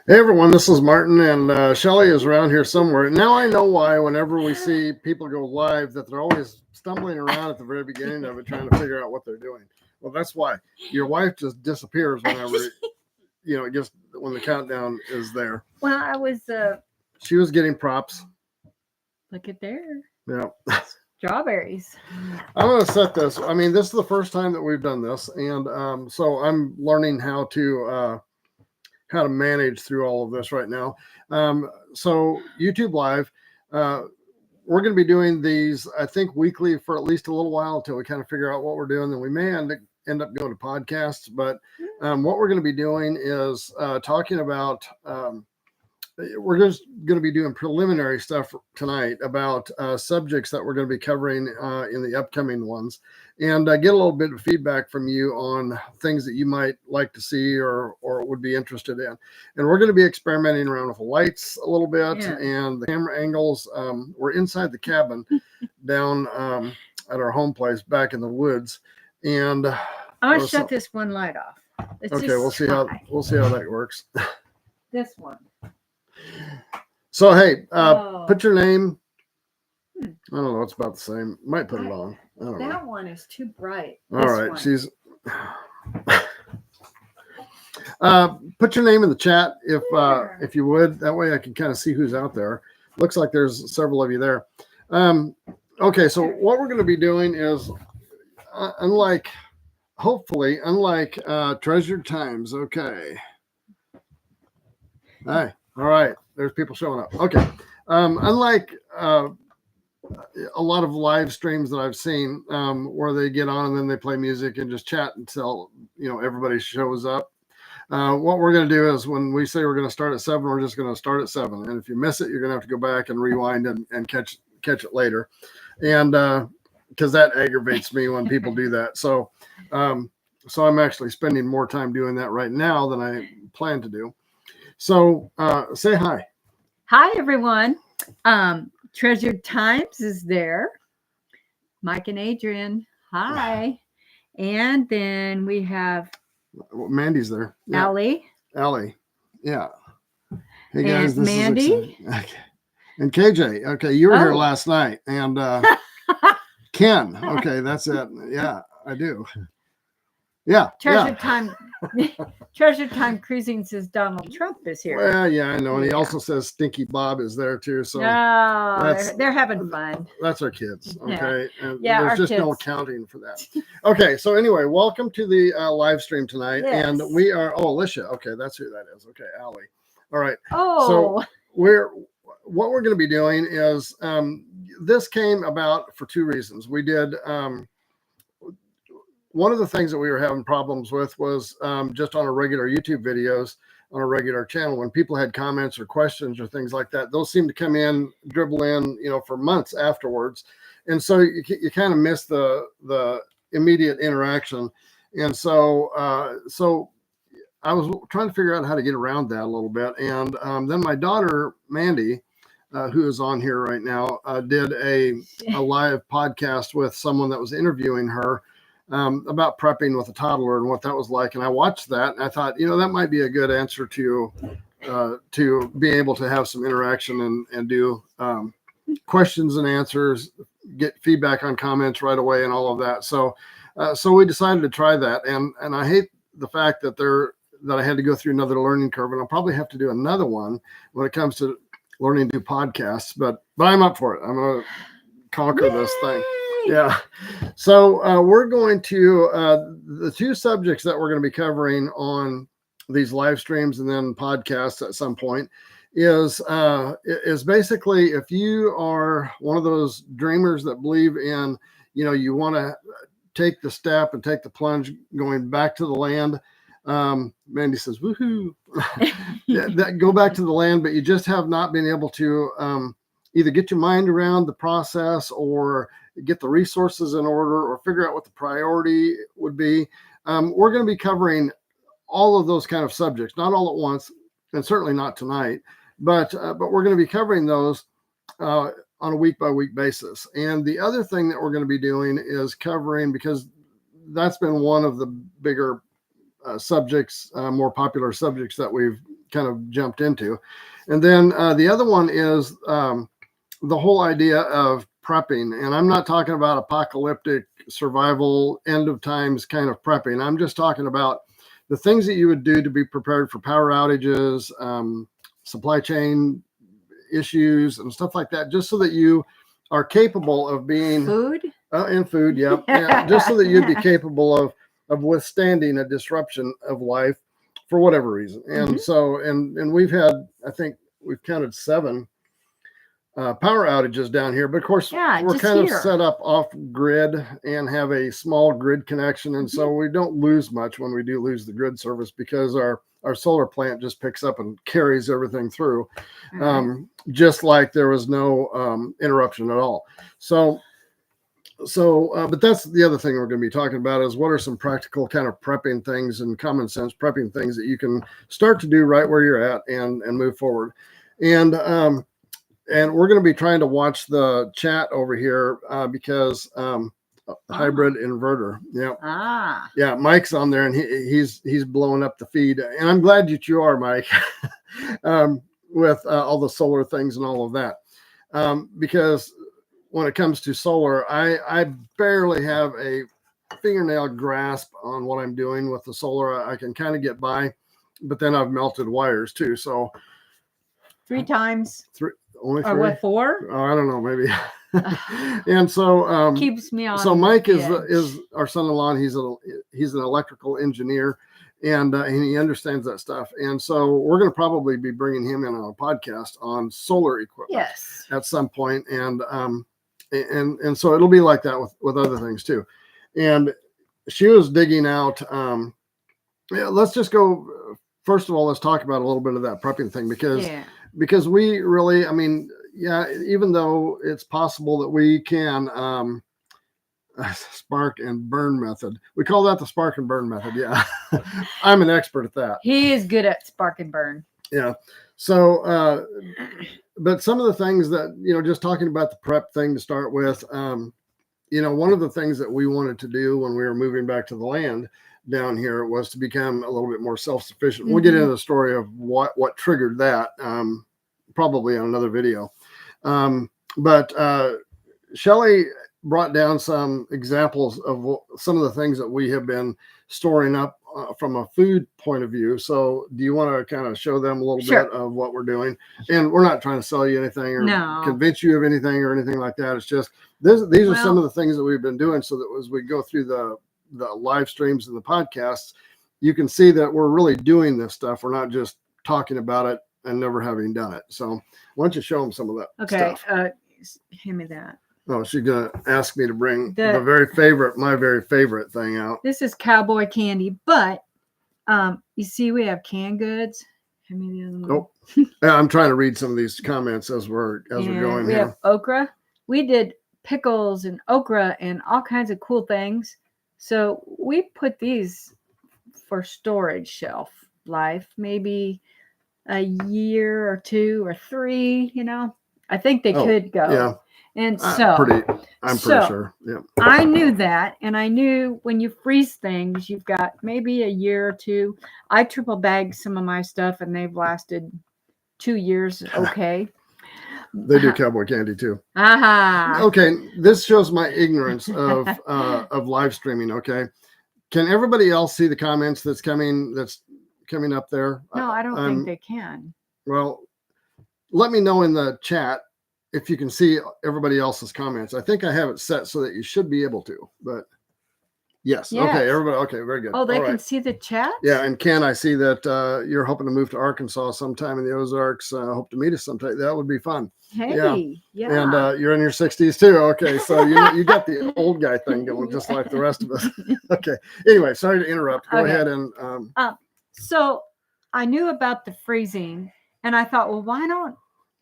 Hey everyone, this is Martin, and Shelly is around here somewhere. Now I know why whenever we see people go live that they're always stumbling around at the very beginning of it trying to figure out what they're doing. Well, that's why. Your wife just disappears whenever, just when the countdown is there. Well, I was, She was getting props. look at there, Yeah. strawberries. I'm going to set this. I mean, this is the first time that we've done this, and so I'm learning how to manage through all of this right now. So YouTube Live, we're going to be doing these, I think, weekly for at least a little while until we kind of figure out what we're doing. Then we may end up going to podcasts. But what we're going to be doing is talking about. We're just going to be doing preliminary stuff tonight about subjects that we're going to be covering in the upcoming ones, and get a little bit of feedback from you on things that you might like to see or would be interested in. And we're going to be experimenting around with the lights a little bit and the camera angles. We're inside the cabin down at our home place back in the woods, and I'm gonna shut this one light off. Okay, we'll see how that works. This one. So hey, put your name. I don't know. It's about the same. Might put it on. I don't know. That one is too bright. All right, she's. Put your name in the chat if you would. That way I can kind of see who's out there. Looks like there's several of you there. Okay, so what we're going to be doing is unlike Treasured Times. Okay. Hi. All right. There's people showing up. Okay. Unlike a lot of live streams that I've seen where they get on and then they play music and just chat until, everybody shows up. What we're going to do is when we say we're going to start at 7, we're just going to start at 7. And if you miss it, you're going to have to go back and rewind and catch it later. And because that aggravates me when people do that. So I'm actually spending more time doing that right now than I plan to do. So say hi. Hi, everyone. Treasured Times is there. Mike and Adrian. Hi. And then we have Mandy's there. Yeah. Allie. Yeah. Hey guys, and this Mandy. is exciting. Okay. And KJ. Okay, you were here last night. And Ken. Okay, that's it. Yeah, I do. Yeah. Treasured Time. Treasured Time Cruising says Donald Trump is here. Well, yeah, I know. And he also says Stinky Bob is there too. So they're having fun. That's our kids. Okay. Yeah. And Yeah, there's just no accounting for that. Okay. So anyway, welcome to the live stream tonight. Yes. And we are, Alicia. Okay. That's who that is. Okay. Allie. All right. Oh. So what we're going to be doing is this came about for 2 reasons. We did one of the things that we were having problems with was just on our regular YouTube videos on a regular channel, when people had comments or questions or things like that, those seem to come in, dribble in, for months afterwards. And so you kind of miss the immediate interaction. And so I was trying to figure out how to get around that a little bit. And then my daughter, Mandy, who is on here right now, did a live podcast with someone that was interviewing her about prepping with a toddler and what that was like. And I watched that and I thought, that might be a good answer to be able to have some interaction and do questions and answers, get feedback on comments right away and all of that. So we decided to try that. And I hate the fact that I had to go through another learning curve, and I'll probably have to do another one when it comes to learning to do podcasts, but I'm up for it. I'm going to conquer this thing. Yeah. So we're going to the 2 subjects that we're going to be covering on these live streams and then podcasts at some point is basically, if you are one of those dreamers that believe in, you want to take the step and take the plunge going back to the land. Mandy says, woohoo. Go back to the land, but you just have not been able to either get your mind around the process or get the resources in order or figure out what the priority would be. We're going to be covering all of those kind of subjects, not all at once, and certainly not tonight, but we're going to be covering those on a week-by-week basis. And the other thing that we're going to be doing is covering, because that's been one of the bigger subjects, more popular subjects that we've kind of jumped into. And then the other one is the whole idea of prepping. And I'm not talking about apocalyptic survival, end of times kind of prepping. I'm just talking about the things that you would do to be prepared for power outages, supply chain issues and stuff like that, just so that you are capable of being Food? And food. Yep. Yeah. Just so that you'd be capable of withstanding a disruption of life for whatever reason. And so, and we've had, I think we've counted 7 power outages down here, but of course we're kind of set up off grid and have a small grid connection. And so we don't lose much when we do lose the grid service, because our solar plant just picks up and carries everything through, just like there was no interruption at all. So, but that's the other thing we're going to be talking about, is what are some practical kind of prepping things and common sense prepping things that you can start to do right where you're at and move forward. And we're going to be trying to watch the chat over here because hybrid inverter. Yeah. Yeah. Mike's on there and he's blowing up the feed, and I'm glad that you are, Mike, with all the solar things and all of that. Because when it comes to solar, I barely have a fingernail grasp on what I'm doing with the solar. I can kind of get by, but then I've melted wires too. So 3 times. Only 3? Or what, 4? Oh, I don't know, maybe. And so keeps me on. So Mike is our son-in-law, and he's an electrical engineer, and he understands that stuff. And so we're going to probably be bringing him in on a podcast on solar equipment at some point. And so it'll be like that with other things too. And she was digging out. Let's just go. First of all, let's talk about a little bit of that prepping thing, because we really, I mean, even though it's possible that we can spark and burn method. We call that the spark and burn method. Yeah. I'm an expert at that. He is good at spark and burn. Yeah. So, but some of the things that, just talking about the prep thing to start with, one of the things that we wanted to do when we were moving back to the land down here was to become a little bit more self-sufficient. We'll get into the story of what triggered that, probably on another video. But Shelley brought down some examples of some of the things that we have been storing up from a food point of view. So do you want to kind of show them a little bit of what we're doing? And we're not trying to sell you anything or convince you of anything or anything like that. It's just, these are some of the things that we've been doing, so that as we go through the live streams and the podcasts, you can see that we're really doing this stuff. We're not just talking about it and never having done it. So why don't you show them some of that stuff? Hand me that. Oh, she's going to ask me to bring my very favorite thing out. This is cowboy candy, but you see we have canned goods. Hand me the other one. Yeah, I'm trying to read some of these comments as we're going. We have okra. We did pickles and okra and all kinds of cool things. So we put these for storage shelf life, maybe a year or 2 or 3, I think they could go. Yeah. And I'm pretty sure. Yeah. I knew that. And I knew when you freeze things, you've got maybe a year or 2. I triple bagged some of my stuff and they've lasted 2 years. Okay. They do cowboy candy too. Aha. Okay. This shows my ignorance of live streaming. Okay. Can everybody else see the comments that's coming up there? No, I don't think they can. Well, let me know in the chat if you can see everybody else's comments. I think I have it set so that you should be able to, but yes. Okay, everybody. Okay, very good. Oh, they can see the chat? Yeah, and Ken, I see that you're hoping to move to Arkansas sometime in the Ozarks. Hope to meet us sometime. That would be fun. Hey, yeah. And you're in your 60s too. Okay, so you got the old guy thing going, just like the rest of us. Okay. Anyway, sorry to interrupt. Go ahead and. So I knew about the freezing, and I thought, well, why don't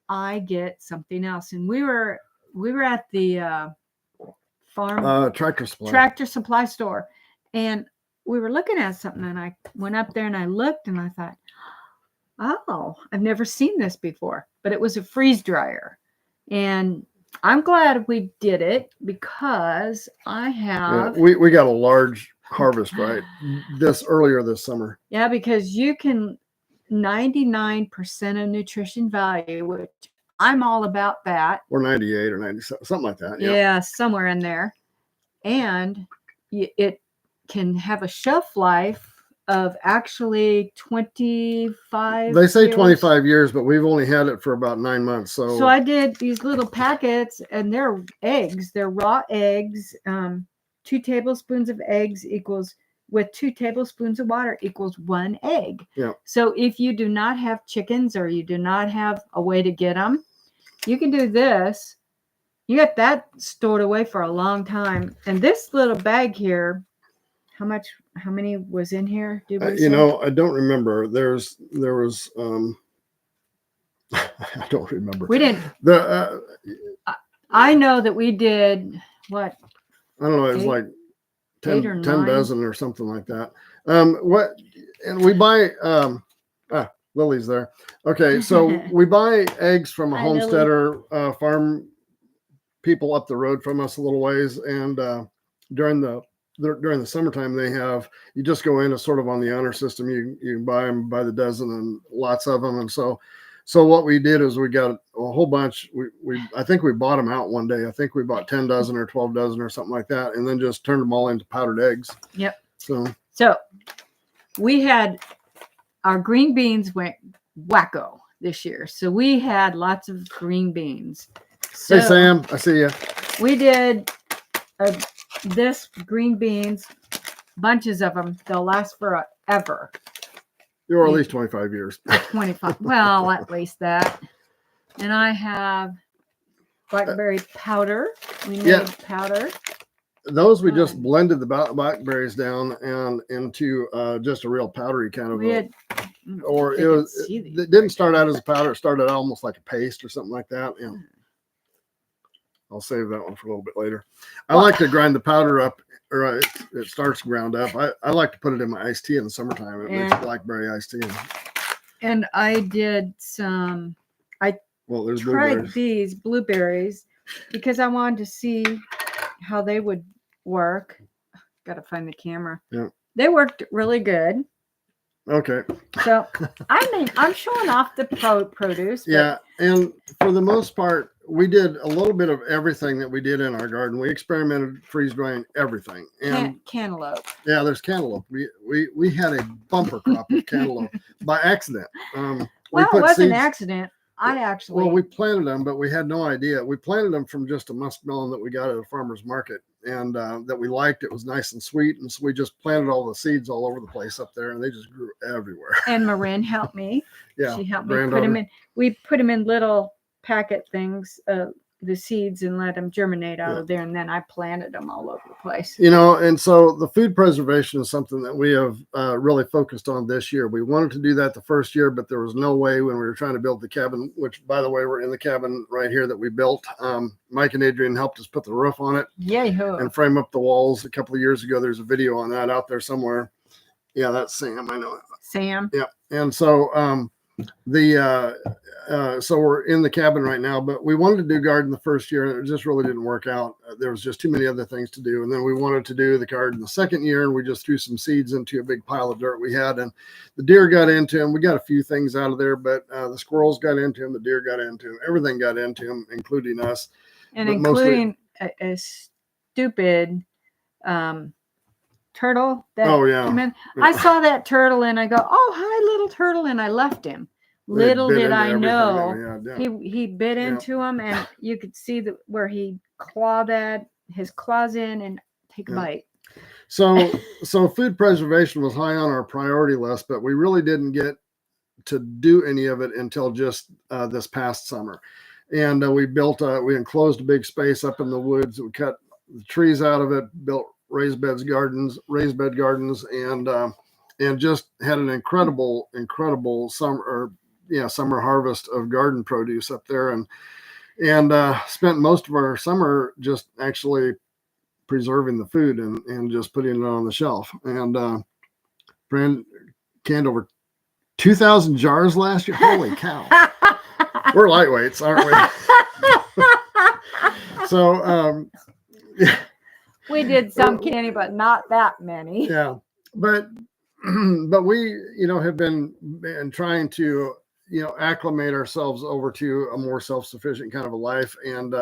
I get something else? And we were at the farm tractor supply store, and we were looking at something, and I went up there and I looked and I thought, oh, I've never seen this before. But it was a freeze dryer, and I'm glad we did it because I have we got a large harvest earlier this summer. Yeah, because you can 99% of nutrition value, which I'm all about that. Or 98 or 97, something like that. Yeah, somewhere in there. And it can have a shelf life of actually 25 They say years. 25 years, but we've only had it for about 9 months. So I did these little packets, and they're eggs. They're raw eggs. 2 tablespoons of eggs equals, with 2 tablespoons of water equals 1 egg. Yeah. So if you do not have chickens or you do not have a way to get them, you can do this. You got that stored away for a long time. And this little bag here, how many was in here? You know, I don't remember. There was I don't remember. We didn't. I know that we did what? I don't know. It was like 10 dozen or something like that. And we buy, Lily's there. Okay. So we buy eggs from a homesteader, farm people up the road from us a little ways. And, during the summertime, you just go in as sort of on the honor system. You buy them by the dozen and lots of them. And so what we did is we got a whole bunch. I think we bought them out one day. I think we bought 10 dozen or 12 dozen or something like that, and then just turned them all into powdered eggs. Yep. So we had our green beans went wacko this year. So we had lots of green beans. So hey, Sam, I see you. We did this green beans, bunches of them. They'll last forever. You're at least 25 years. 25. Well, at least that. And I have blackberry powder. We made powder. Those we just blended the blackberries down and into just a real powdery kind of. It didn't start out as a powder. It started out almost like a paste or something like that. Yeah. I'll save that one for a little bit later. I like to grind the powder up, or it starts ground up. I like to put it in my iced tea in the summertime. It makes blackberry iced tea. And I did some. There's tried these blueberries because I wanted to see how they would work. Got to find the camera. Yeah. They worked really good. Okay. So I'm showing off the produce. Yeah, and for the most part, we did a little bit of everything that we did in our garden. We experimented freeze drying everything. And cantaloupe. Yeah, there's cantaloupe. We had a bumper crop of cantaloupe by accident. It was an accident. We planted them, but we had no idea. We planted them from just a muskmelon that we got at a farmer's market, and that we liked. It was nice and sweet, and so we just planted all the seeds all over the place up there, and they just grew everywhere. And Marin helped me. Yeah, she helped me put them in. We put them in little packet things, the seeds, and let them germinate out of there, and then I planted them all over the place. You know, and so the food preservation is something that we have really focused on this year. We wanted to do that the first year, but there was no way when we were trying to build the cabin, which, by the way, we're in the cabin right here that we built. Mike and Adrian helped us put the roof on it and frame up the walls a couple of years ago. There's a video on that out there somewhere. Yeah, that's Sam. I know. Sam. Yeah. And so so we're in the cabin right now, but we wanted to do garden the first year, and it just really didn't work out. There was just too many other things to do. And then we wanted to do the garden the second year, and we just threw some seeds into a big pile of dirt we had, and the deer got into them. We got a few things out of there, but the squirrels got into them, the deer got into them, everything got into them, including us. And including a stupid turtle. I saw that turtle, and I go, "Oh, hi, little turtle," and I left him. Little did I know he bit into him, and you could see where he clawed his claws in and take a bite. So food preservation was high on our priority list, but we really didn't get to do any of it until just this past summer. And we enclosed a big space up in the woods. We cut the trees out of it, built raised bed gardens, and just had an incredible summer harvest of garden produce up there, and spent most of our summer just actually preserving the food and just putting it on the shelf. And canned over 2,000 jars last year. Holy cow. We're lightweights, aren't we? So we did some candy, but not that many. Yeah, but but we, have been trying to, acclimate ourselves over to a more self-sufficient kind of a life, and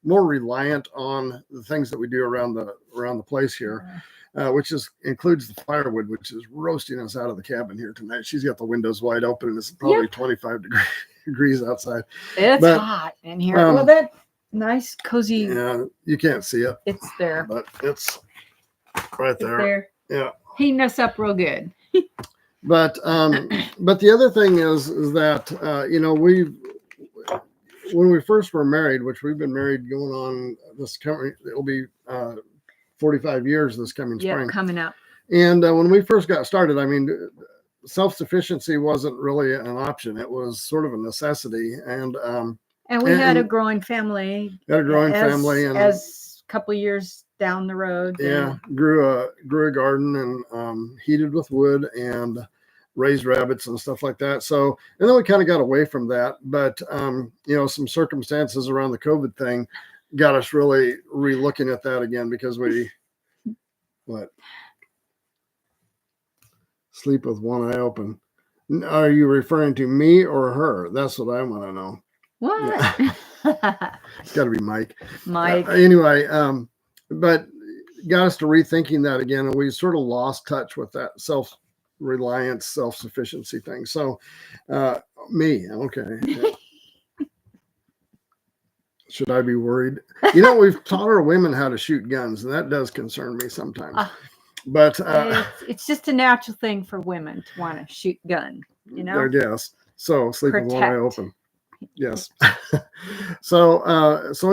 more reliant on the things that we do around the place here, which includes the firewood, which is roasting us out of the cabin here tonight. She's got the windows wide open, and it's probably 25 degrees outside. It's hot in here. Well, that nice cozy. Yeah, you can't see it. It's there, but it's right there. Yeah, heating us up real good. But the other thing is that when we first were married, which we've been married going on it'll be 45 years this coming spring. Yeah, coming up. And when we first got started, I mean, self-sufficiency wasn't really an option. It was sort of a necessity. And we had a growing family. And as a couple of years down the road. Yeah, grew a garden and heated with wood and raised rabbits and stuff like that. So, and then we kind of got away from that. But some circumstances around the COVID thing got us really re-looking at that again, because we sleep with one eye open. Are you referring to me or her? That's what I want to know. What? Yeah. It's got to be Mike. Anyway, but got us to rethinking that again, and we sort of lost touch with that self-reliance, self-sufficiency thing. So, me, okay. Should I be worried? We've taught our women how to shoot guns, and that does concern me sometimes. But it's just a natural thing for women to want to shoot gun, I guess. So sleep with one eye open. Yes. So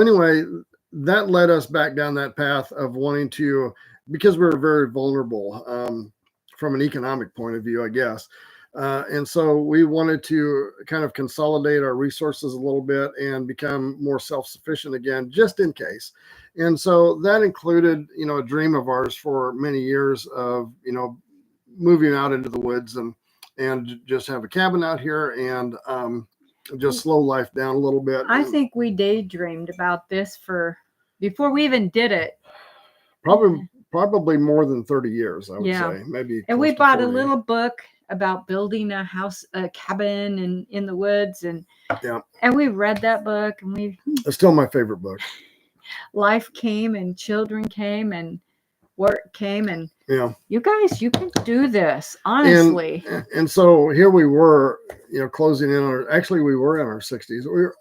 anyway, that led us back down that path of wanting to, because we were very vulnerable from an economic point of view, I guess. And so we wanted to kind of consolidate our resources a little bit and become more self-sufficient again, just in case. And so that included, a dream of ours for many years of, moving out into the woods and just have a cabin out here and just slow life down a little bit. I think we daydreamed about this before we even did it. Probably more than 30 years, I would say, maybe. And we bought a little book about building a cabin in the woods, and we read that book, and it's still my favorite book. Life came and children came and work came, and you guys, you can do this, honestly. And so here we were, closing in we were in our 60s.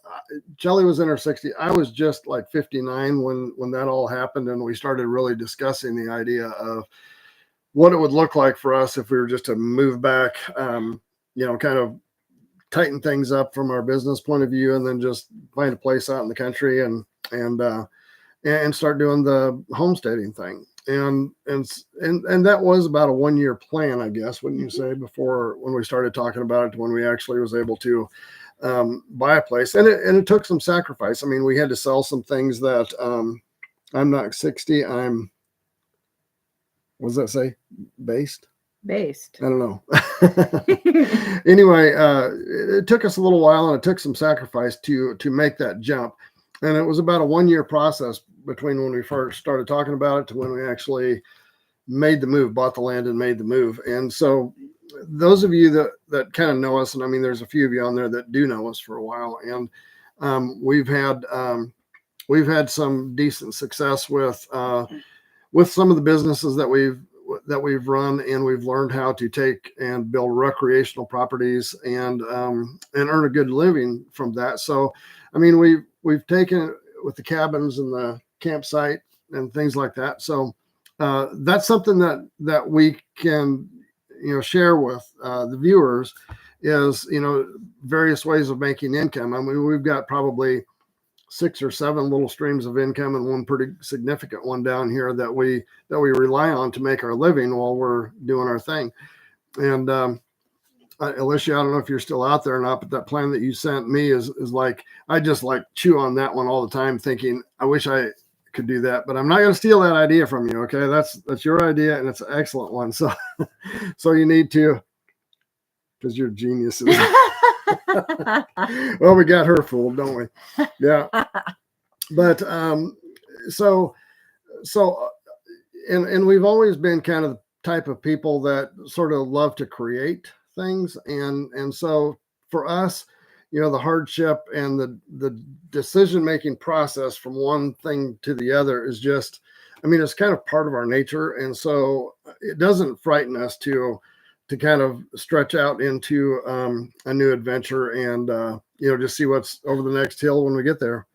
Jelly was in her 60s. I was just like 59 when that all happened, and we started really discussing the idea of what it would look like for us if we were just to move back, kind of tighten things up from our business point of view, and then just find a place out in the country and start doing the homesteading thing. And that was about a 1-year plan, I guess, wouldn't you say, before when we started talking about it to when we actually was able to buy a place. And it took some sacrifice. I mean, we had to sell some things that I'm not 60. What does that say? Based. I don't know. Anyway, it took us a little while, and it took some sacrifice to make that jump. And it was about a 1-year process between when we first started talking about it to when we actually made the move, bought the land and made the move. And so those of you that kind of know us, and I mean, there's a few of you on there that do know us for a while, and we've had some decent success with some of the businesses that we've run, and we've learned how to take and build recreational properties and earn a good living from that. So, I mean, we've taken it with the cabins and the campsite and things like that. So that's something that we can, share with the viewers is, various ways of making income. I mean, we've got probably 6 or 7 little streams of income, and one pretty significant one down here that we rely on to make our living while we're doing our thing. And Alicia, I don't know if you're still out there or not, but that plan that you sent me is like, I just like chew on that one all the time, thinking I wish I could do that, but I'm not going to steal that idea from you. Okay. That's your idea, and it's an excellent one. So you need to, because you're geniuses. Well, we got her fooled, don't we? Yeah. But and we've always been kind of type of people that sort of love to create things. And so for us, the hardship and the decision-making process from one thing to the other is just, it's kind of part of our nature. And so it doesn't frighten us to kind of stretch out into a new adventure and, just see what's over the next hill when we get there.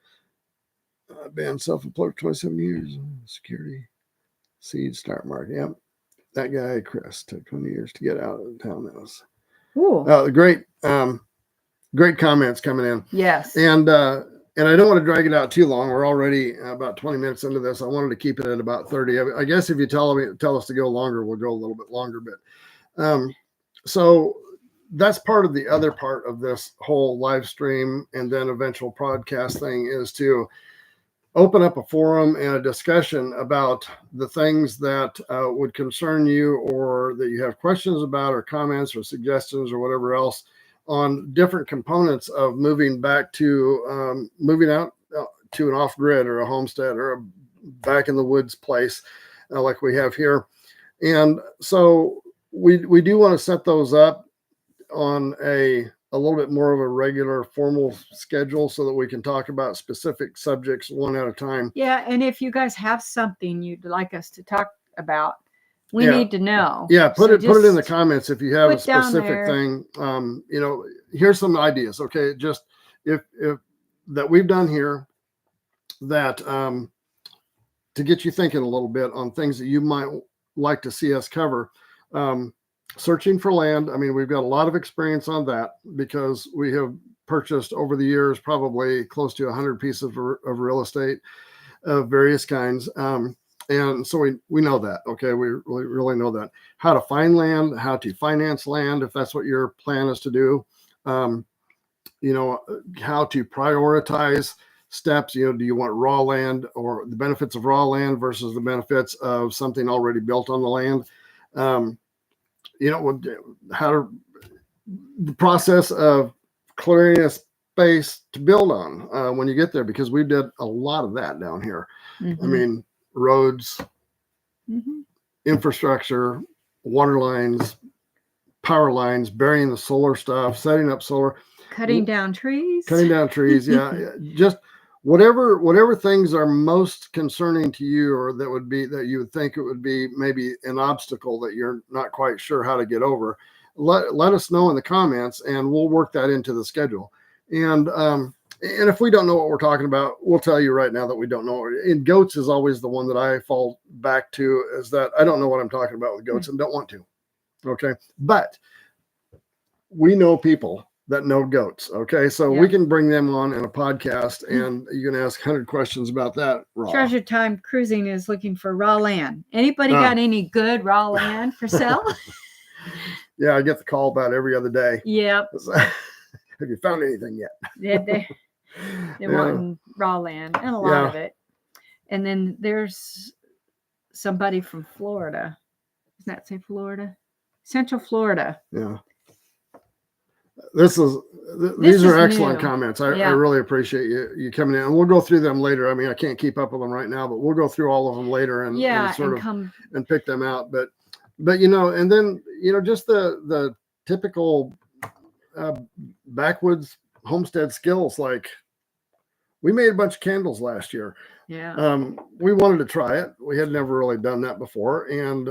Been self-employed for 27 years. Security, seed, start market. Yep. That guy, Chris, took 20 years to get out of the townhouse. Great comments coming in. Yes. And I don't want to drag it out too long. We're already about 20 minutes into this. I wanted to keep it at about 30. I guess if you tell us to go longer, we'll go a little bit longer. But so that's part of the other part of this whole live stream and then eventual podcast thing is to open up a forum and a discussion about the things that would concern you or that you have questions about or comments or suggestions or whatever else on different components of moving back to moving out to an off-grid or a homestead or a back in the woods place like we have here. And so we do want to set those up on a little bit more of a regular formal schedule so that we can talk about specific subjects one at a time. Yeah. And if you guys have something you'd like us to talk about, we need to know. Yeah. Put it in the comments if you have a specific thing. Here's some ideas. Okay. Just if that we've done here that to get you thinking a little bit on things that you might like to see us cover. Searching for land. We've got a lot of experience on that because we have purchased over the years probably close to 100 pieces of real estate of various kinds. And so we know that. Okay, we really know that. How to find land, how to finance land, if that's what your plan is to do. How to prioritize steps. Do you want raw land or the benefits of raw land versus the benefits of something already built on the land? How to the process of clearing a space to build on when you get there, because we did a lot of that down here. Mm-hmm. Roads, mm-hmm. infrastructure, water lines, power lines, burying the solar stuff, setting up solar, cutting down trees. Yeah. Just whatever things are most concerning to you, or that you would think it would be maybe an obstacle that you're not quite sure how to get over, let us know in the comments and we'll work that into the schedule. And if we don't know what we're talking about, we'll tell you right now that we don't know. And goats is always the one that I fall back to, is that I don't know what I'm talking about with goats and don't want to. Okay. But we know people that know goats. Okay. So we can bring them on in a podcast and you can ask 100 questions about that. Treasure Time Cruising is looking for raw land. Anybody got any good raw land for sale? Yeah. I get the call about every other day. Yep. Have you found anything yet? They're wanting raw land and a lot of it. And then there's somebody from Florida. Doesn't that say Florida? Central Florida. Yeah. These are excellent comments. I really appreciate you coming in, and we'll go through them later. I can't keep up with them right now, but we'll go through all of them later and pick them out. But and then just the typical backwoods homestead skills. Like we made a bunch of candles last year. Yeah. We wanted to try it. We had never really done that before, and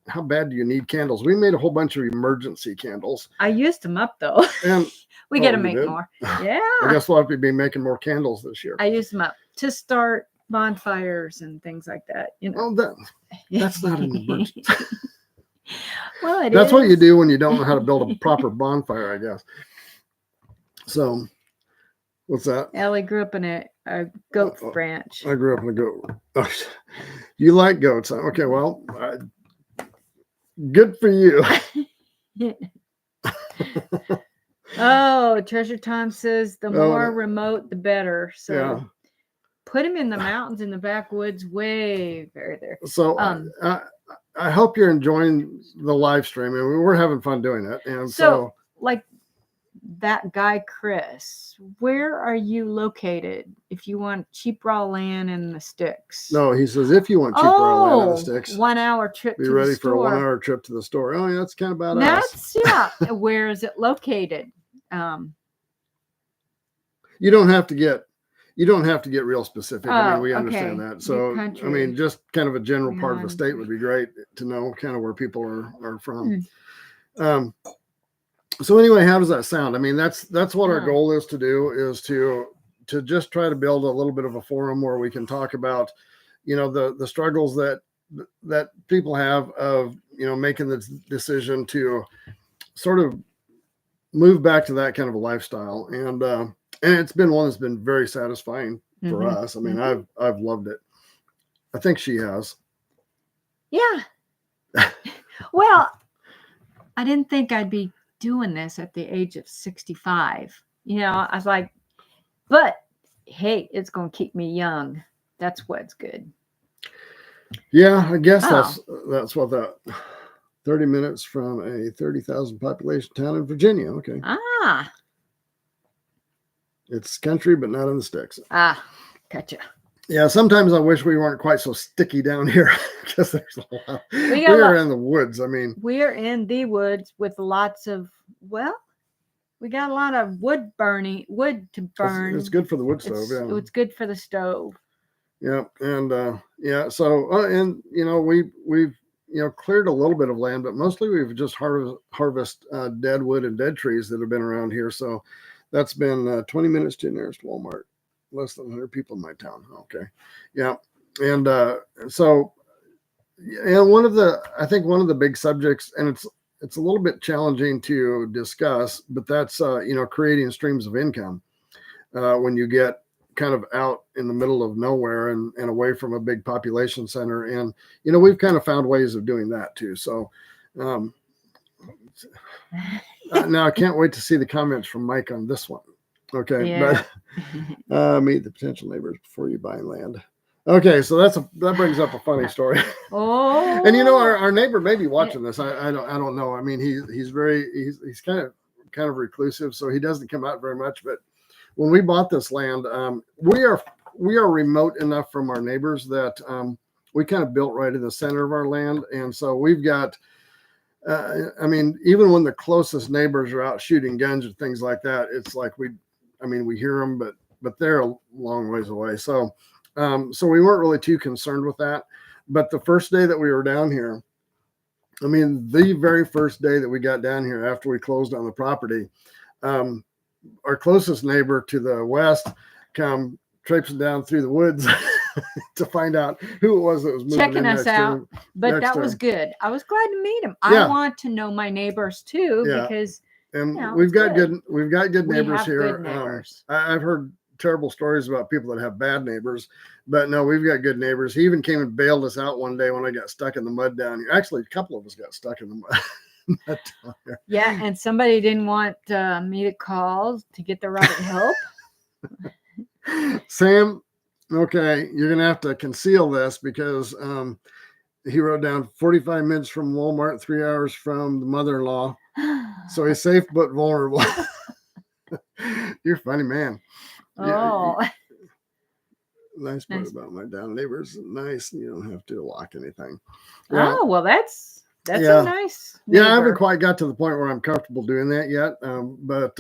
how bad do you need candles? We made a whole bunch of emergency candles. I used them up though. And we got to make more. Yeah. I guess we'll have to be making more candles this year. I used them up to start bonfires and things like that. Well, that's not an emergency. Well, that's what you do when you don't know how to build a proper bonfire, I guess. So, what's that? Ellie grew up in a goat ranch. I grew up in a goat. Oh, you like goats? Huh? Okay, well. Good for you. Oh, Treasure Time says the more remote, the better. So put him in the mountains, in the backwoods, way further. So I hope you're enjoying the live stream. We're having fun doing it. And so like that guy Chris, where are you located if you want cheap raw land in the sticks? No, he says if you want cheap raw land in the sticks, 1 hour trip be to ready the for a store. 1 hour trip to the store. Oh, yeah, that's kind of badass. That's yeah. Where is it located? You don't have to get real specific. I mean, we understand okay. that. So I mean, just kind of a general part of the state would be great to know kind of where people are from. So anyway, how does that sound? I mean, that's what our goal is to do, is to just try to build a little bit of a forum where we can talk about, you know, the struggles that people have of, you know, making the decision to sort of move back to that kind of a lifestyle. And it's been one that's been very satisfying for us. I mean, I've loved it. I think she has. Yeah. Well, I didn't think I'd be doing this at the age of 65. You know, I was like, but hey, it's going to keep me young. That's what's good. Yeah, I guess that's what that 30 minutes from a 30,000 population town in Virginia. Okay. It's country, but not in the sticks. Gotcha. Yeah, sometimes I wish we weren't quite so sticky down here because there's a lot. We are in the woods. I mean, we're in the woods with lots of, well, we got a lot of wood to burn. It's good for the wood stove. Yeah, it's good for the stove. Yeah, and yeah, so and you know we've you know cleared a little bit of land, but mostly we've just harvest dead wood and dead trees that have been around here. So that's been 20 minutes to the nearest Walmart. Less than 100 people in my town. Okay. Yeah. And so, and I think one of the big subjects, and it's a little bit challenging to discuss, but that's, you know, creating streams of income when you get kind of out in the middle of nowhere and away from a big population center. And, you know, we've kind of found ways of doing that too. So now I can't wait to see the comments from Mike on this one. Okay. Yeah. But meet the potential neighbors before you buy land. Okay, so that brings up a funny story. Oh. And you know, our neighbor may be watching this. I don't know. I mean, he's kind of reclusive, so he doesn't come out very much. But when we bought this land, we are remote enough from our neighbors that we kind of built right in the center of our land, and so we've got. I mean, even when the closest neighbors are out shooting guns or things like that, it's like we hear them, but they're a long ways away. So, so we weren't really too concerned with that. But the first day that we were down here, I mean, the very first day that we got down here after we closed on the property, our closest neighbor to the west come traipsing down through the woods to find out who it was that was moving checking us out. But that was good. I was glad to meet him. Yeah. I want to know my neighbors too, because and you know, we've got good neighbors here. Good neighbors. I've heard terrible stories about people that have bad neighbors, but no, we've got good neighbors. He even came and bailed us out one day when I got stuck in the mud down here. Actually, a couple of us got stuck in the mud. Yeah, and somebody didn't want me to call to get the right help. Sam, okay, you're gonna have to conceal this because he wrote down 45 minutes from Walmart, 3 hours from the mother-in-law. So he's safe but vulnerable. You're a funny man. Oh. Yeah, nice part about my down neighbors. Nice. You don't have to lock anything. Yeah. Oh, well, that's a nice neighbor. Yeah, I haven't quite got to the point where I'm comfortable doing that yet. But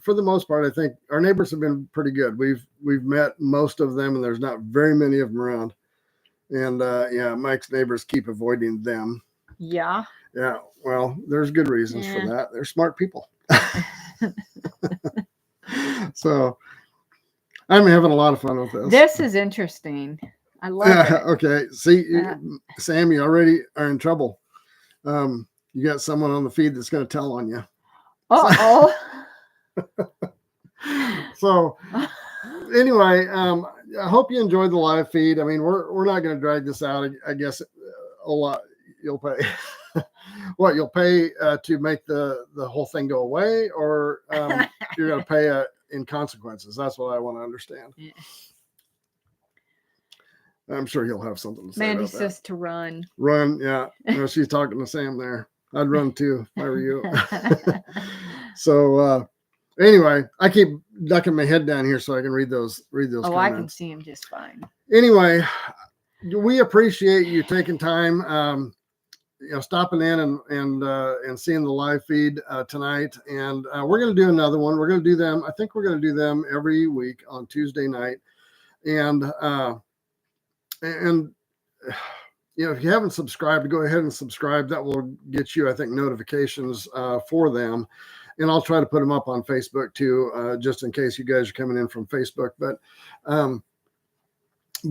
for the most part, I think our neighbors have been pretty good. We've met most of them, and there's not very many of them around. And yeah, Mike's neighbors keep avoiding them. Yeah. Yeah. Well, there's good reasons for that. They're smart people. So I'm having a lot of fun with this. This is interesting. I love it. Okay. See, Sam, you already are in trouble. You got someone on the feed that's going to tell on you. Uh-oh. So anyway, I hope you enjoyed the live feed. I mean, we're not going to drag this out. I guess a lot you'll pay. What you'll pay to make the whole thing go away, or you're going to pay in consequences. That's what I want to understand. Yeah. I'm sure he'll have something to say. Mandy about says that. To run. Run, yeah. No, she's talking to Sam there. I'd run too if I were you. So anyway, I keep ducking my head down here so I can read those comments. I can see them just fine. Anyway, we appreciate you taking time, stopping in and seeing the live feed tonight. And we're going to do another one. We're going to do them. I think we're going to do them every week on Tuesday night. And if you haven't subscribed, go ahead and subscribe. That will get you, I think, notifications for them. And I'll try to put them up on Facebook too, just in case you guys are coming in from Facebook. But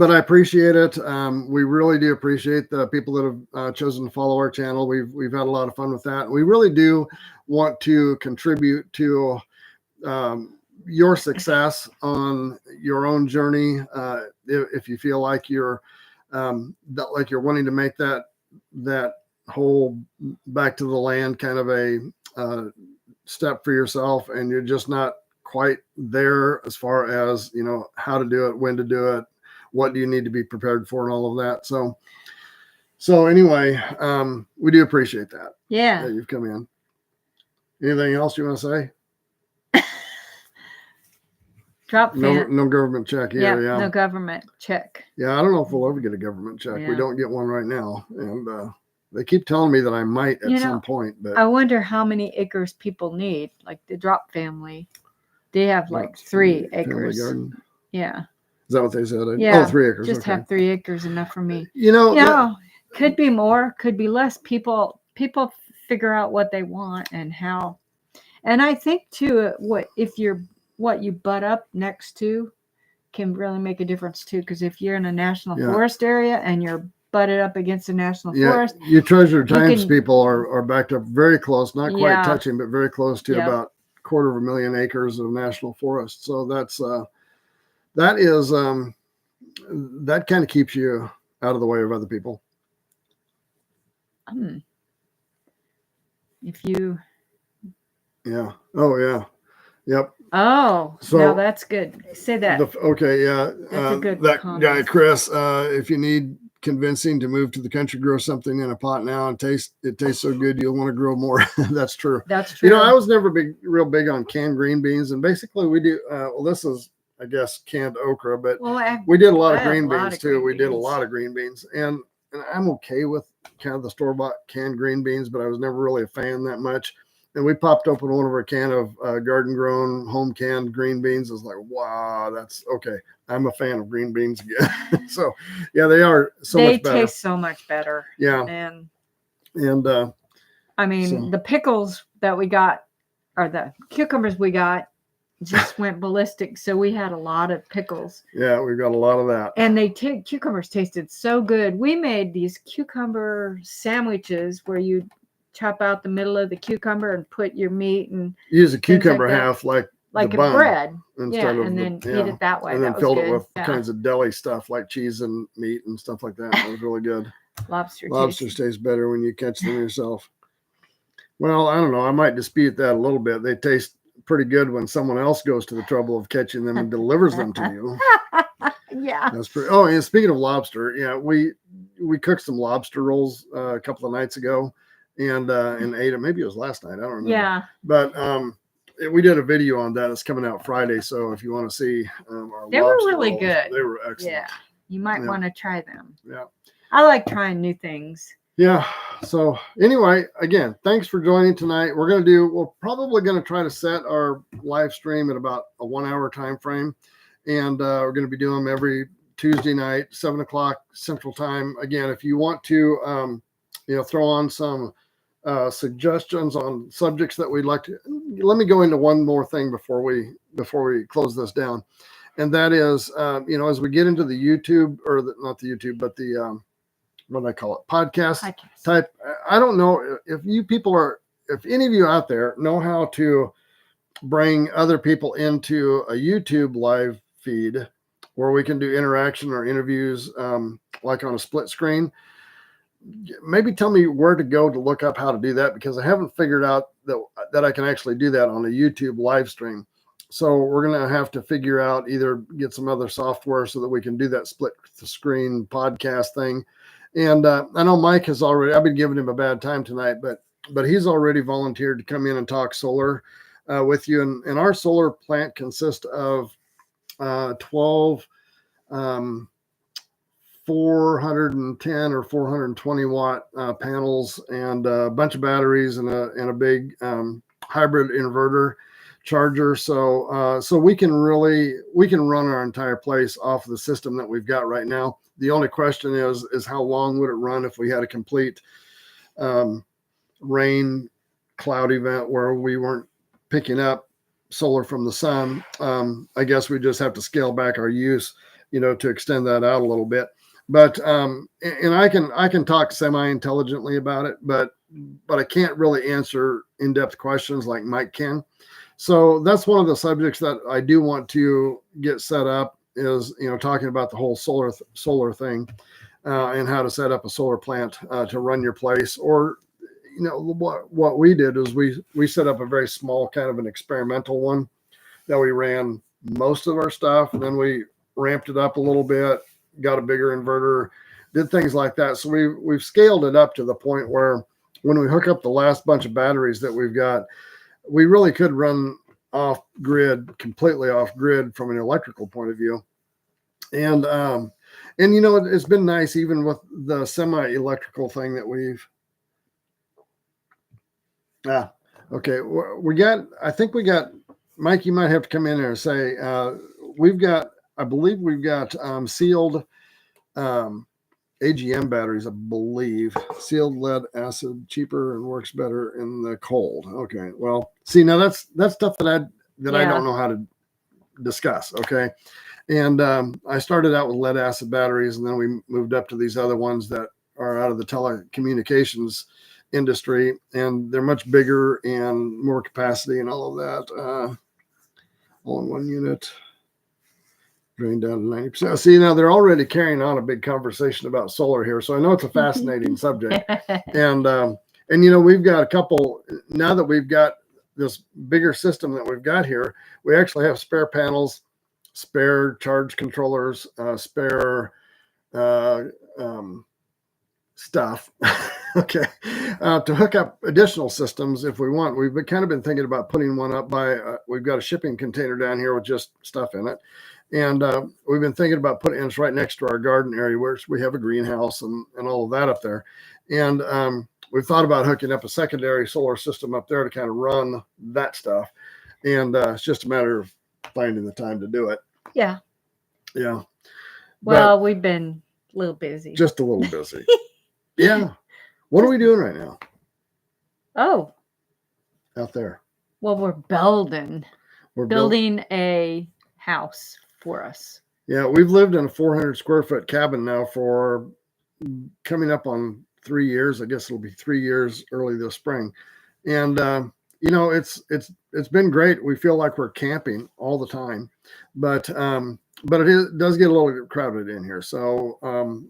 I appreciate it. We really do appreciate the people that have chosen to follow our channel. We've had a lot of fun with that. We really do want to contribute to your success on your own journey. If you feel like you're wanting to make that whole back to the land kind of a step for yourself, and you're just not quite there as far as how to do it, when to do it, what do you need to be prepared for, and all of that. So anyway, we do appreciate that. Yeah. That you've come in. Anything else you want to say? No government check here. Yeah. No government check. Yeah. I don't know if we'll ever get a government check. Yeah. We don't get one right now. And they keep telling me that I might at some point, but I wonder how many acres people need. Like the Drop family, they have like 3 acres. Garden. Yeah. Is that what they said? Yeah. 3 acres. Just have 3 acres enough for me. Could be more, could be less. People figure out what they want and how. And I think too, what you butt up next to can really make a difference too. Because if you're in a national forest area and you're butted up against a national forest, you Treasure Times people are backed up very close, not quite touching, but very close to about 250,000 acres of national forest. So that kind of keeps you out of the way of other people. Yeah. Oh yeah. Yep. Oh, so now that's good. Say that. That's a good comment. Guy Chris, if you need convincing to move to the country, grow something in a pot now and it tastes so good you'll want to grow more. That's true. That's true. I was never real big on canned green beans, and basically we do this is, I guess, canned okra, but we did a lot of green beans too. We did a lot of green beans, and I'm okay with kind of the store-bought canned green beans, but I was never really a fan that much. And we popped open one of our can of garden-grown, home-canned green beans. I was like, wow, that's okay. I'm a fan of green beans again. So, yeah, they are much better. They taste so much better. Yeah. And I mean, the pickles that we got, or the cucumbers we got, just went ballistic. So we had a lot of pickles. Yeah, we've got a lot of that. And cucumbers tasted so good. We made these cucumber sandwiches where you chop out the middle of the cucumber and put your meat and use a cucumber half like a bread. And then eat it that way. And then filled it with kinds of deli stuff like cheese and meat and stuff like that. That was really good. Lobsters taste better when you catch them yourself. Well, I don't know. I might dispute that a little bit. They taste pretty good when someone else goes to the trouble of catching them and delivers them to you. Yeah. That's pretty. Oh, and speaking of lobster, we cooked some lobster rolls a couple of nights ago. And ate it. Maybe it was last night. I don't remember. Yeah. But we did a video on that. It's coming out Friday. So if you want to see our they were really rolls, good. They were excellent. Yeah. You might want to try them. Yeah. I like trying new things. Yeah. So anyway, again, thanks for joining tonight. We're probably going to try to set our live stream at about a 1 hour time frame. And we're going to be doing them every Tuesday night, 7:00 Central Time. Again, if you want to throw on some suggestions on subjects that we'd like to. Let me go into one more thing before we close this down, and that is, as we get into the YouTube not the YouTube, but the what do I call it, podcast type. I don't know if any of you out there know how to bring other people into a YouTube live feed where we can do interaction or interviews, like on a split screen. Maybe tell me where to go to look up how to do that, because I haven't figured out that I can actually do that on a YouTube live stream. So we're going to have to figure out, either get some other software so that we can do that split screen podcast thing. And I know Mike has already, I've been giving him a bad time tonight, but he's already volunteered to come in and talk solar with you. And our solar plant consists of 12 410 or 420 watt panels and a bunch of batteries and a big hybrid inverter charger. So we can run our entire place off of the system that we've got right now. The only question is how long would it run if we had a complete rain cloud event where we weren't picking up solar from the sun. I guess we just have to scale back our use, to extend that out a little bit. But and I can talk semi-intelligently about it, but I can't really answer in-depth questions like Mike can. So that's one of the subjects that I do want to get set up is, talking about the whole solar thing and how to set up a solar plant to run your place. Or, what we did is we set up a very small kind of an experimental one that we ran most of our stuff, and then we ramped it up a little bit, got a bigger inverter, did things like that. So we've scaled it up to the point where when we hook up the last bunch of batteries that we've got, we really could run completely off grid from an electrical point of view. And it's been nice even with the semi-electrical thing that we've okay. I think we got, Mike, you might have to come in there and say, I believe we've got sealed AGM batteries, I believe. Sealed lead acid, cheaper and works better in the cold. Okay. Well, see, now that's stuff that I don't know how to discuss. Okay. And I started out with lead acid batteries, and then we moved up to these other ones that are out of the telecommunications industry, and they're much bigger and more capacity and all of that. All in one unit, drain down to 90%. See, now they're already carrying on a big conversation about solar here, so I know it's a fascinating subject. And we've got a couple, now that we've got this bigger system that we've got here, we actually have spare panels, spare charge controllers, spare stuff okay to hook up additional systems if we want. We've kind of been thinking about putting one up by we've got a shipping container down here with just stuff in it, and we've been thinking about putting it right next to our garden area where we have a greenhouse and all of that up there. And we've thought about hooking up a secondary solar system up there to kind of run that stuff, and it's just a matter of finding the time to do it. Yeah Well, we've been a little busy. Just a little busy. Yeah. What are we doing right now? Oh. Out there. Well, we're building. We're building a house for us. Yeah, we've lived in a 400 square foot cabin now for coming up on 3 years. I guess it'll be 3 years early this spring. And it's been great. We feel like we're camping all the time. But it does get a little crowded in here. So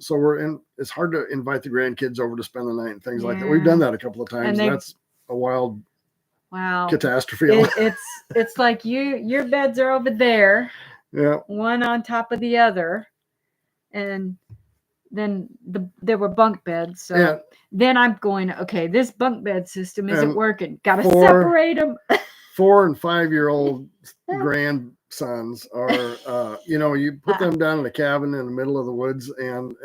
we're in. It's hard to invite the grandkids over to spend the night and things like that. We've done that a couple of times. And that's a wild catastrophe. It's like your beds are over there. Yeah. One on top of the other, and then there were bunk beds. So then I'm going, okay, this bunk bed system isn't working. Got to separate them. 4 and 5 year old grandsons are, you put them down in a cabin in the middle of the woods, and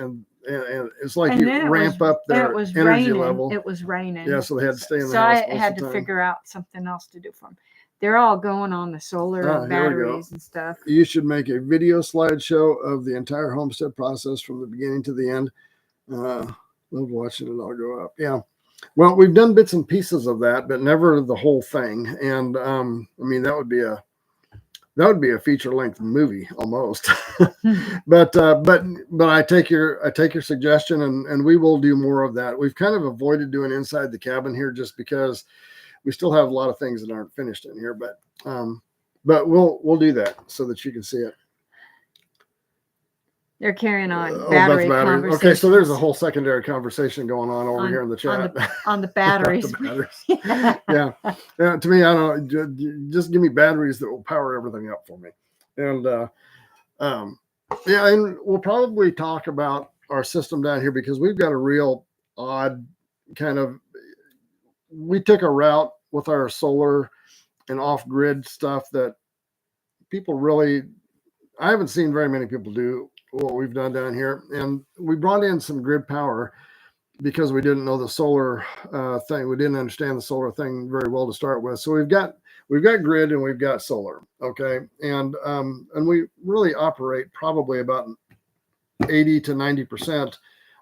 it's like you ramp up their energy level. It was raining. Yeah, so they had to stay in the so house. So I had to figure out something else to do for them. They're all going on the solar batteries and stuff. You should make a video slideshow of the entire homestead process from the beginning to the end. Love watching it all go up. Yeah. Well, we've done bits and pieces of that, but never the whole thing. And that would be a feature-length movie almost. but I take your suggestion, and we will do more of that. We've kind of avoided doing inside the cabin here just because we still have a lot of things that aren't finished in here. But we'll do that so that you can see it. They're carrying on battery conversations. Okay, so there's a whole secondary conversation going on over here in the chat. On the batteries. Yeah. To me, I don't know. Just give me batteries that will power everything up for me. And and we'll probably talk about our system down here because we've got a real odd kind of. We took a route with our solar and off-grid stuff that people really, I haven't seen very many people do what we've done down here. And we brought in some grid power because we didn't know the solar thing. We didn't understand the solar thing very well to start with. So we've got grid and we've got solar. Okay. And we really operate probably about 80 to 90%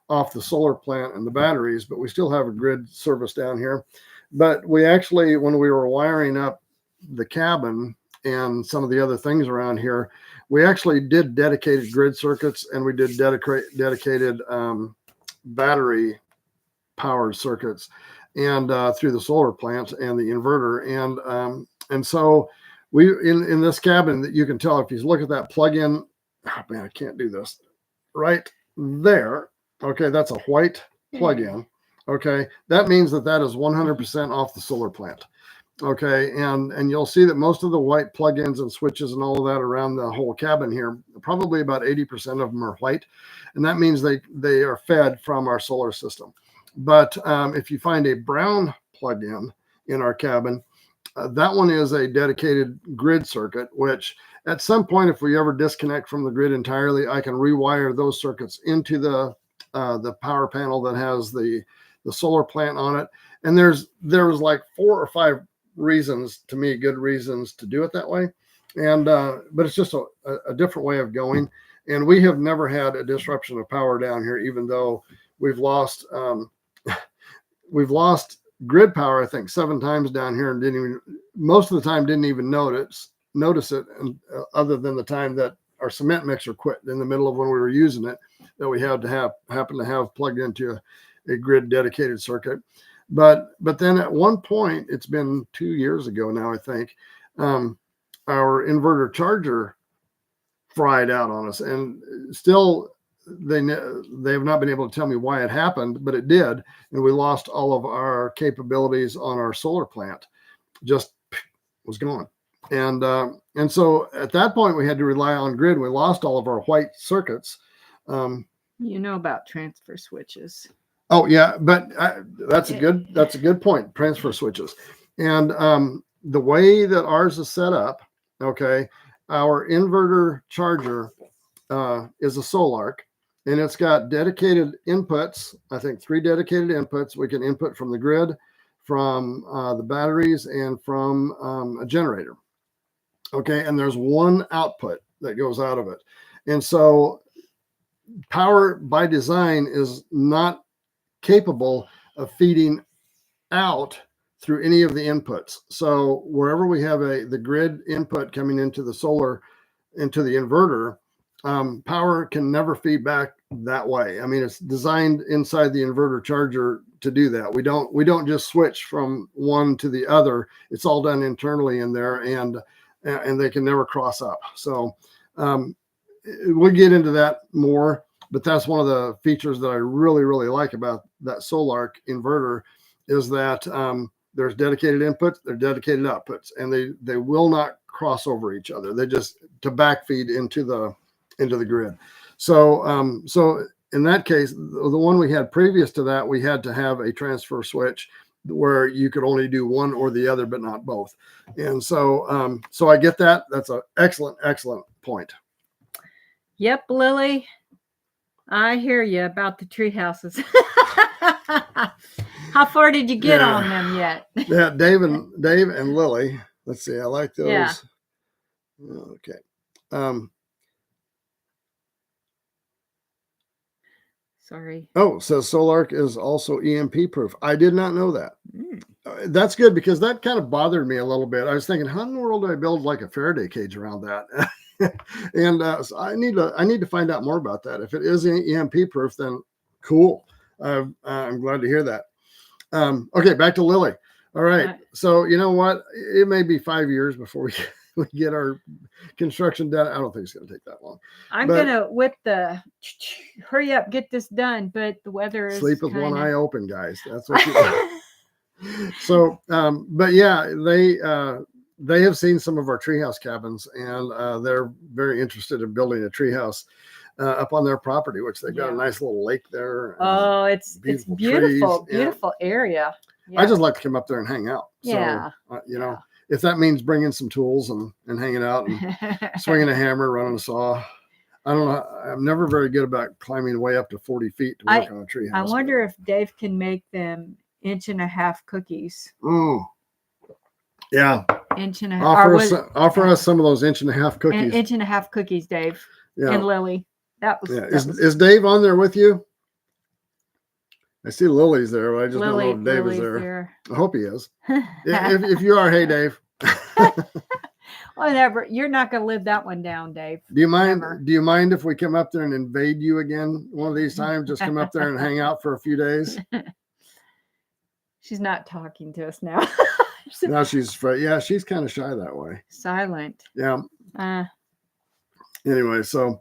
off the solar plant and the batteries, but we still have a grid service down here. But we actually, when we were wiring up the cabin and some of the other things around here, we actually did dedicated grid circuits, and we did dedicated battery powered circuits, and through the solar plant and the inverter. And so we, in this cabin, that you can tell if you look at that plug-in, oh man, I can't do this right there. Okay. That's a white plug-in. Okay. That means that is 100% off the solar plant. Okay. And you'll see that most of the white plugins and switches and all of that around the whole cabin here, probably about 80% of them are white. And that means they are fed from our solar system. But if you find a brown plug-in in our cabin, that one is a dedicated grid circuit, which at some point, if we ever disconnect from the grid entirely, I can rewire those circuits into the power panel that has the solar plant on it. And there was like 4 or 5 reasons, to me, good reasons to do it that way. And but it's just a different way of going. And we have never had a disruption of power down here, even though we've lost grid power, I think 7 times down here, and most of the time didn't even notice it, and other than the time that our cement mixer quit in the middle of when we were using it, that we had to happen to have plugged into a grid dedicated circuit. But then at one point, it's been 2 years ago now, I think, our inverter charger fried out on us, and still they have not been able to tell me why it happened, but it did, and we lost all of our capabilities on our solar plant. Just was gone. And so at that point, we had to rely on grid. We lost all of our white circuits. You know about transfer switches. Oh yeah, but that's a good point. Transfer switches, and the way that ours is set up, okay, our inverter charger is a Solarc, and it's got dedicated inputs. I think 3 dedicated inputs. We can input from the grid, from the batteries, and from a generator. Okay, and there's 1 output that goes out of it, and so power by design is not capable of feeding out through any of the inputs. So wherever we have the grid input coming into the solar, into the inverter, power can never feed back that way. I mean, it's designed inside the inverter charger to do that. We don't just switch from one to the other. It's all done internally in there, and they can never cross up. So we'll get into that more. But that's one of the features that I really, really like about that Solarc inverter, is that there's dedicated inputs, there's dedicated outputs, and they will not cross over each other. They just to backfeed into the grid. So so in that case, the one we had previous to that, we had to have a transfer switch where you could only do one or the other, but not both. And so so I get that. That's an excellent point. Yep, Lily. I hear you about the tree houses. How far did you get on them yet? Yeah, Dave and Lily. Let's see. I like those. Yeah. Okay. Sorry. Oh, so Solarc is also EMP proof. I did not know that. That's good, because that kind of bothered me a little bit. I was thinking, how in the world do I build like a Faraday cage around that? And so I need to find out more about that. If it is EMP proof, then cool. I'm glad to hear that. Okay, back to Lily. All right. So you know what? It may be 5 years before we get our construction done. I don't think it's going to take that long. I'm gonna hurry up, get this done. But the weather is sleep with one eye open, guys. That's what you do. So, but yeah, they have seen some of our treehouse cabins, and they're very interested in building a treehouse up on their property, which they've got a nice little lake there. Oh, it's beautiful, beautiful area. Yeah. I just like to come up there and hang out. So, yeah. You know, if that means bringing some tools and hanging out and swinging a hammer, running a saw. I don't know. I'm never very good about climbing way up to 40 feet to work on a tree house. I wonder if Dave can make them 1.5-inch cookies. Oh, yeah. 1.5. Offer us some of those 1.5-inch cookies. 1.5-inch cookies, Dave. Yeah. And Lily. That was. Yeah. Is Dave on there with you? I see Lily's there, but I just don't know if Dave is there. I hope he is. if you are, hey, Dave. Whatever. You're not going to live that one down, Dave. Do you mind? Never. Do you mind if we come up there and invade you again one of these times? Just come up there and hang out for a few days. She's not talking to us now. Now she's afraid. Yeah, she's kind of shy that way. Silent. Yeah. Anyway, so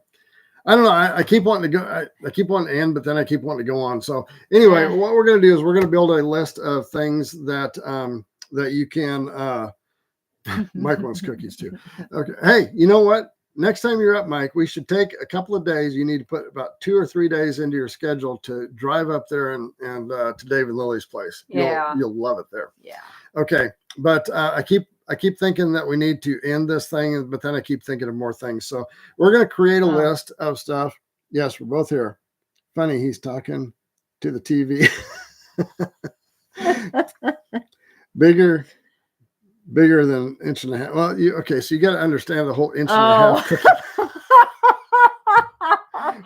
I don't know. I keep wanting to go. I keep wanting to end, but then I keep wanting to go on. So anyway, what we're going to do is we're going to build a list of things that that you can. Mike wants cookies too. Okay. Hey, you know what? Next time you're up, Mike, we should take a couple of days. You need to put about 2 or 3 days into your schedule to drive up there and to Dave and Lily's place. Yeah. You'll love it there. Yeah. Okay. But I keep thinking that we need to end this thing, but then I keep thinking of more things. So we're going to create a list of stuff. Yes, we're both here. Funny, he's talking to the TV. Bigger than 1.5 inches. Well, so you got to understand the whole 1.5 inch.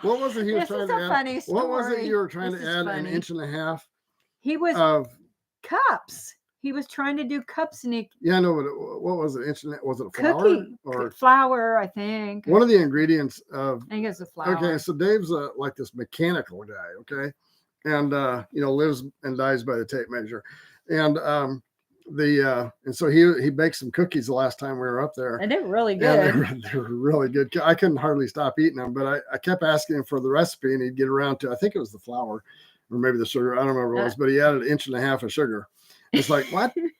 What was it he was trying to add? Funny story. What was it you were trying to add? Funny. 1.5 inches. He was of cups. He was trying to do cups, and yeah, I know. But what was it? Was it a flour? Cookie or flour? I think one of the ingredients of. I think it's a flour. Okay, so Dave's like this mechanical guy. Okay, and lives and dies by the tape measure, and and so he baked some cookies the last time we were up there, and they were really good. They were really good. I couldn't hardly stop eating them, but I kept asking him for the recipe, and he'd get around to, I think it was the flour or maybe the sugar, I don't remember what it was, but he added 1.5 inches of sugar. It's like, what? He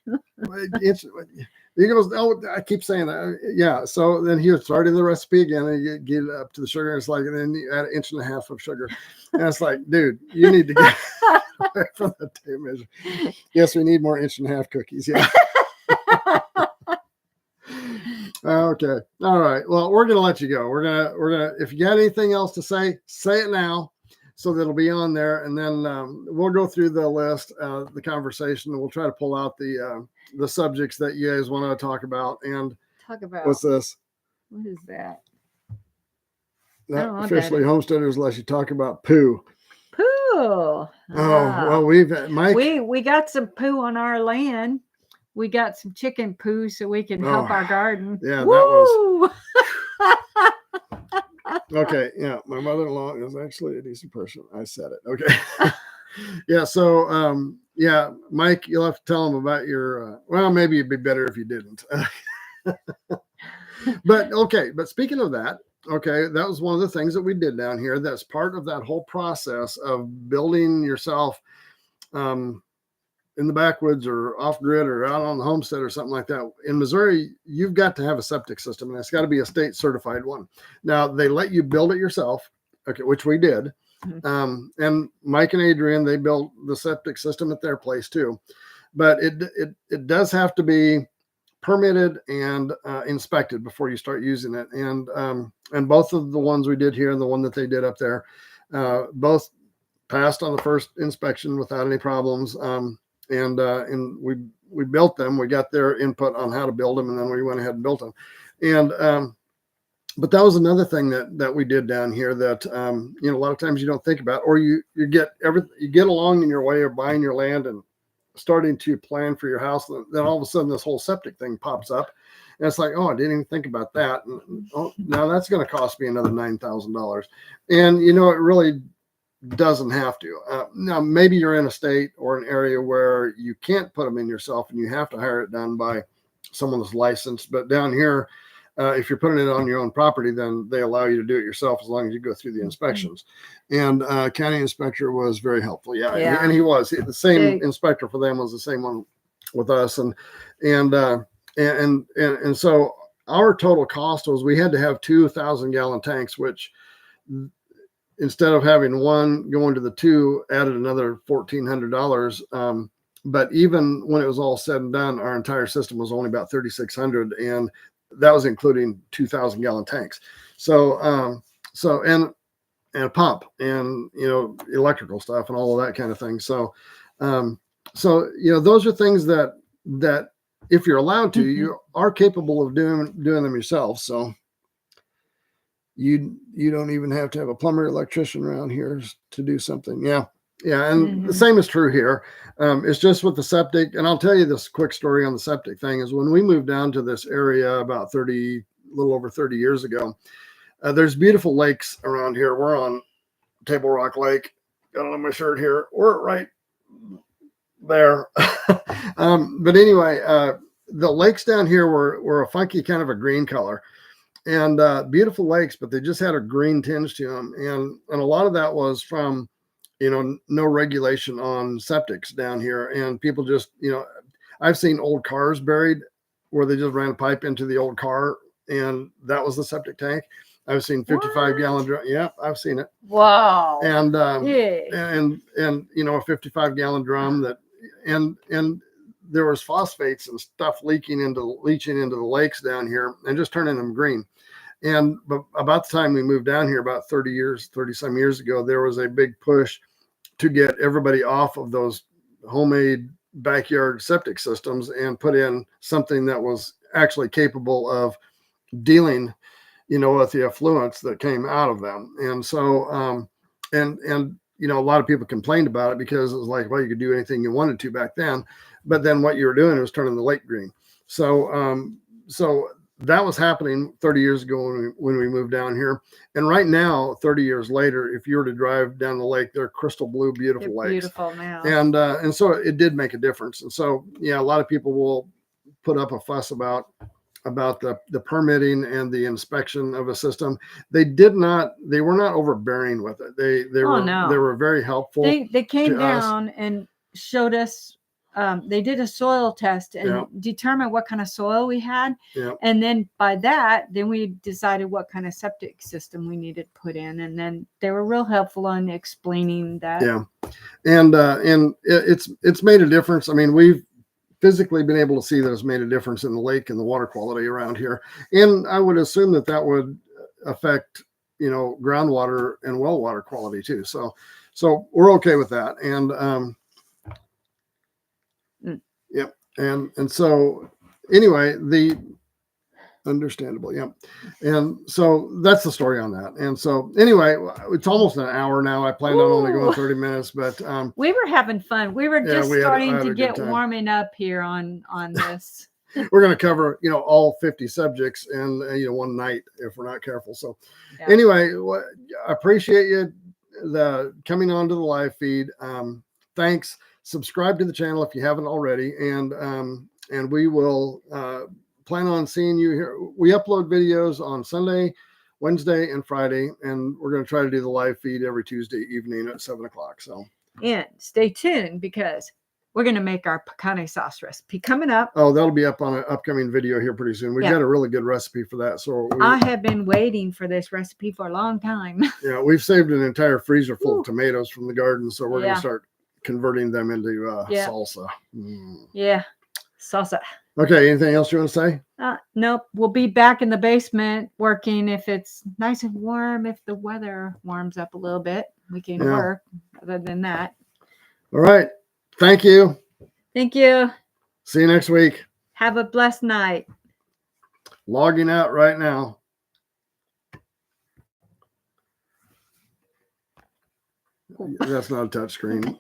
goes, oh, I keep saying that. Yeah. So then he was starting the recipe again, and you get up to the sugar, and it's like, and then you add 1.5 inches of sugar, and it's like, dude, you need to get away from the tape measure. Yes, we need more 1.5 inch cookies. Yeah. Okay. All right. Well, we're gonna let you go. We're gonna. If you got anything else to say it now, so that'll be on there, and then we'll go through the list, the conversation, and we'll try to pull out the subjects that you guys want to talk about. And what's this? What is that? Not officially homesteaders unless you talk about poo. Poo. Oh, well, Mike. We got some poo on our land. We got some chicken poo so we can help our garden. Yeah, Woo! that was. Okay, yeah, my mother-in-law is actually a decent person. I said it. Okay. Yeah, so Mike, you'll have to tell him about your maybe it'd be better if you didn't. But speaking of that, that was one of the things that we did down here. That's part of that whole process of building yourself in the backwoods or off grid or out on the homestead or something like that. In Missouri, you've got to have a septic system, and it's got to be a state certified one. Now they let you build it yourself, which we did. Mm-hmm. And Mike and Adrian, they built the septic system at their place too, but it does have to be permitted and inspected before you start using it. And both of the ones we did here and the one that they did up there, both passed on the first inspection without any problems. And we built them. We got their input on how to build them, and then we went ahead and built them. And but that was another thing that we did down here that a lot of times you don't think about, or you get along in your way of buying your land and starting to plan for your house. Then all of a sudden this whole septic thing pops up, and it's like, oh, I didn't even think about that. And, now that's going to cost me another $9,000, and it really doesn't have to. Now, maybe you're in a state or an area where you can't put them in yourself and you have to hire it done by someone that's licensed. But down here, if you're putting it on your own property, then they allow you to do it yourself as long as you go through the inspections. And county inspector was very helpful. Yeah. And he was the same inspector for them was the same one with us. And so our total cost was we had to have 2,000-gallon tanks, which instead of having one going to the two, added another $1,400 but even when it was all said and done, our entire system was only about 3,600, and that was including 2,000 gallon tanks. So, and a pump and, electrical stuff and all of that kind of thing. So, those are things that if you're allowed to, you are capable of doing them yourself. So you don't even have to have a plumber, electrician around here to do something. Yeah. And the same is true here. It's just with the septic. And I'll tell you this quick story on the septic thing is when we moved down to this area about a little over 30 years ago, there's beautiful lakes around here. We're on Table Rock Lake. Got it on my shirt here. We're right there. But anyway, the lakes down here were a funky kind of a green color, and beautiful lakes, but they just had a green tinge to them. And a lot of that was from, no regulation on septics down here. And people just, I've seen old cars buried where they just ran a pipe into the old car, and that was the septic tank. I've seen 55 gallon drum. Yeah, I've seen it. Wow. And a 55 gallon drum and there was phosphates and stuff leaching into the lakes down here and just turning them green. But about the time we moved down here, about 30 some years ago, there was a big push to get everybody off of those homemade backyard septic systems and put in something that was actually capable of dealing with the effluents that came out of them. And so, a lot of people complained about it because it was like, well, you could do anything you wanted to back then, but then what you were doing was turning the lake green. So that was happening 30 years ago when we moved down here. And right now, 30 years later, if you were to drive down the lake, they're crystal blue, beautiful lakes. Beautiful now. And so it did make a difference. And so, a lot of people will put up a fuss about the permitting and the inspection of a system. They were not overbearing with it. They were very helpful. They came down and showed us, they did a soil test and determined what kind of soil we had. Yeah. And then by that, then we decided what kind of septic system we needed to put in. And then they were real helpful on explaining that. Yeah. And it's made a difference. I mean, we've physically been able to see that it's made a difference in the lake and the water quality around here. And I would assume that would affect, groundwater and well water quality too. So we're okay with that. And, yep. And so anyway, understandable. Yep. And so that's the story on that. And so anyway, it's almost an hour now. I planned on only going 30 minutes, but we were having fun. We were just starting to get warming up here on this. We're going to cover, all 50 subjects in, one night if we're not careful. So anyway, I appreciate you coming on to the live feed. Thanks. Subscribe to the channel if you haven't already. And we will, plan on seeing you here. We upload videos on Sunday, Wednesday, and Friday, and we're going to try to do the live feed every Tuesday evening at 7:00. So, and stay tuned because we're going to make our pecane sauce recipe coming up. Oh, that'll be up on an upcoming video here pretty soon. We've got a really good recipe for that. So I have been waiting for this recipe for a long time. Yeah, we've saved an entire freezer full of tomatoes from the garden, so we're going to start converting them into salsa. Yeah, salsa. Okay, anything else you want to say? Nope. We'll be back in the basement working if it's nice and warm. If the weather warms up a little bit, we can work. Other than that. All right. Thank you. Thank you. See you next week. Have a blessed night. Logging out right now. That's not a touch screen.